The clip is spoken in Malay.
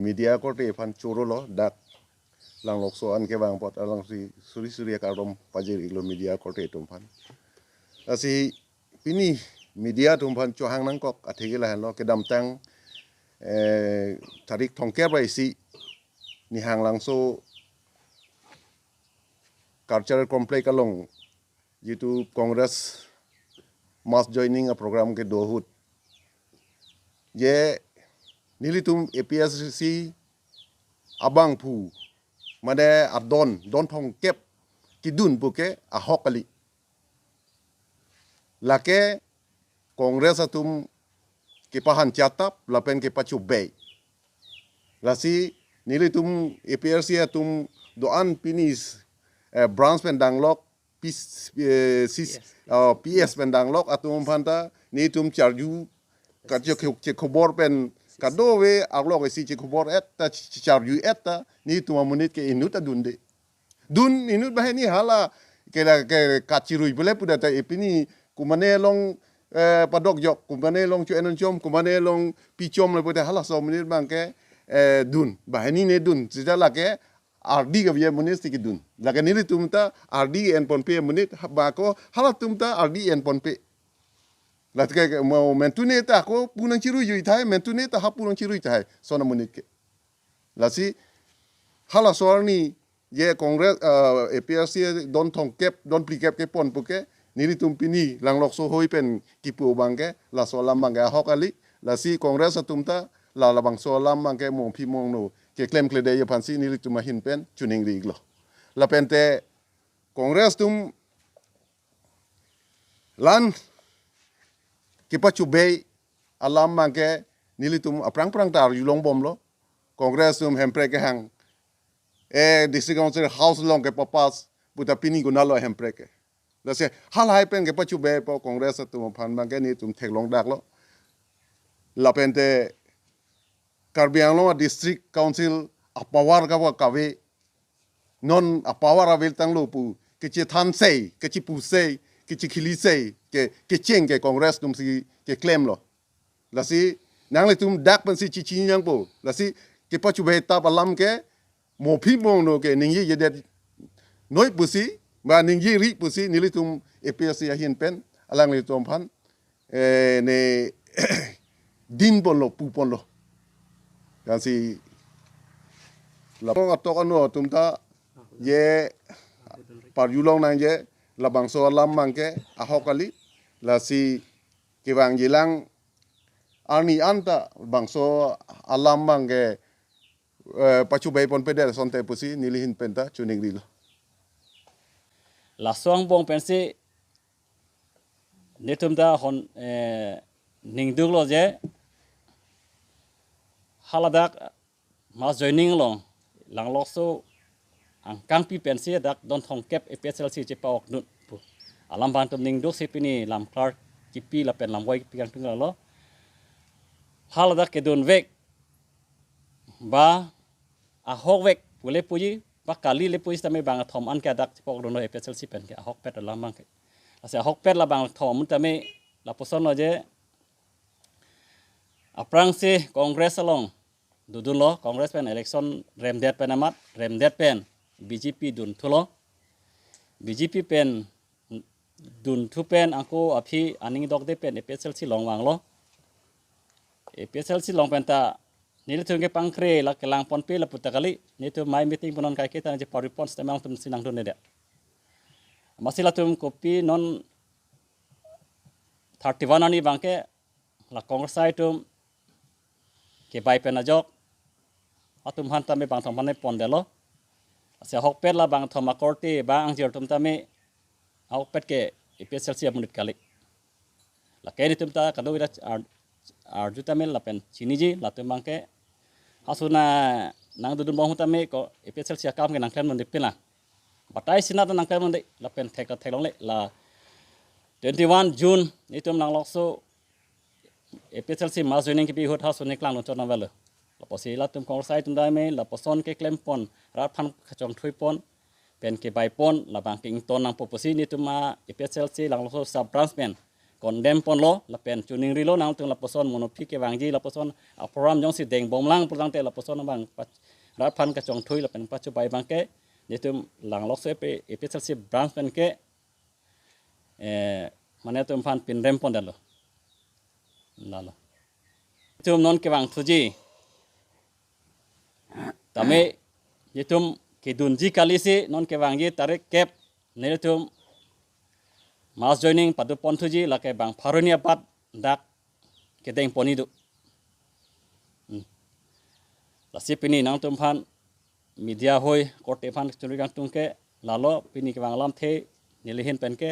media ko te Aphan choro lo dak Langlokso an ke bang pot alang suri karom pajir ilo media ko te tumpan asi pini media tumpan cho hang nang kok athigila lo ke dam tang tarik thongke bai si ni hang langso cultural complex along jitu congress mass joining a program ke dohut ye nilitum APHLC abang pu made don thong kep kidun buke a hokali lake kongres atum ke pahan chatap lapen ke pachu bay lasi nilitum APHLC atum doan pinis branch pendanglok PS pendanglok atum phanta nitum charju kajo ke khobor pen kadowe aglok isi ke khobor etta charju etta ni tuma munit ke inuta dunde dun inut bahani hala ke kachirui bele puda ta epini kumane long padok jok kumane long chu enon chom kumane long pichom le puda hala so munit bangke dun bahani ne dun sejala ke RD ke biya munit ki dun laga nili tumta RD en ponpe munit bako hala tumta RD en ponpe lat ke mau mentune ta ko punang ciru yui thai mentune ta ha punang ciru thai sona munit ke lasi hala sorni ye kongres APHLC don thong kep don plikep ke pon puke nili tumpini Langlokso hoi pen kipu bangke la solam bangke hokali lasi kongres atumta la bang solam bangke mong pi mong no ke klem klede ye pansi nili tumahin pen chuning riglo la pente kongres tum lan kipa chubei alam mangke nilitum aprang tar yulong bom lo kongres tum hempre ke hang district council house long ke papas buta pini gunalo hempre ke lase hal hai pen ke pa chubei po kongres tum phan mangke ni tum theklong dak lo lapente Karbi Anglong district council apawar ka wa kawe non apawar avel tang lo pu ke che than sei ke chi pu sei ke chi khili sei ke cheng ke kongres tum si ke claim lo lasi nang le tum dak pan si chi chi nyang po lasi ke pa chu be ta balam ke mo phi mong no ke ning ye det noi pu si ma ning ye ri pu si ni le tum APHLC ahin pen alang le tum phan ne din pon lo pu pon lo kan si la pong atok anu tum ta ye par yulong nang ye la bangso alam mangke ahokali la si kibang jilang ani anta bangso alam mangke pacu bay pon pede sonte pusi nilihin penta chuning dilo la song bong pensi netum da hon ning duglo je haladak mas joining long Langlokso ang kangpi pensi dak don thong kep APHLC che paok nun alam bantum ning duk sipini lam Clark Kepi la pen Lamvoi piang tunggal lo haladak ke don vek ba ahok vek pule puji ba kali le puji tame bang thom an ka dak pok don APHLC pen ke ahok pet la mang ke asa ahok pet la bang thom mun tame la poson lo je aprang se kongres along dudun lo kongres pen election remdet pen amat remdet pen BJP dun thulo BJP pen dun thu pen angko aphi aning dok de pen APHLC long wang lo APHLC long pen ta nil thunge pangkre la kelang pon pe la putakali ni tu mai meeting punon kai kita je power response temang tum sinang dun de masila tum kopi non 31 ani bangke la kongres sai tum ke bai pen ajok atum han tame bang thom pane pon de lo ase hok pet la bang thom akorti ba angjir tum tame hok pet ke APHLC amunit kali la ke ni tum ta kado ira arju tame la pen chiniji la tum bangke hasuna nang dudun bong tame ko APHLC akam ke nang klan mon dipin la batai sina ta nang klan mon de la pen thelong le la 21 June ni tum Langlokso APHLC mas joining ke bi hot house ne klang non chon na la posi la tum kong sai tum dai me la poson ke klem pon rat phan khachong thui pon pen ke bai pon la bang king ton nang poposi ni tum ma APHLC Langlokso sub branch pen condemn pon lo la pen tuning rilo nang tung la poson monopi ke wangji la poson apram jong si deng bomlang pulang te la poson bang rat phan ka chong thui la pen pachu bai bang ke nitum Langlokso pe APHLC branch pen ke mane tum phan pin rem pon dalo lalo tum non ke wang thuji tame nitum ke dunji kalisi non ke wangji tarik kep nitum Mas joining padu pon thuji la ke bang pharonia pat dak ke deng poni du la si pini nang tum phan media hoi korte phan churi gang tung ke lalo pini ke bang lam the nilihin pen ke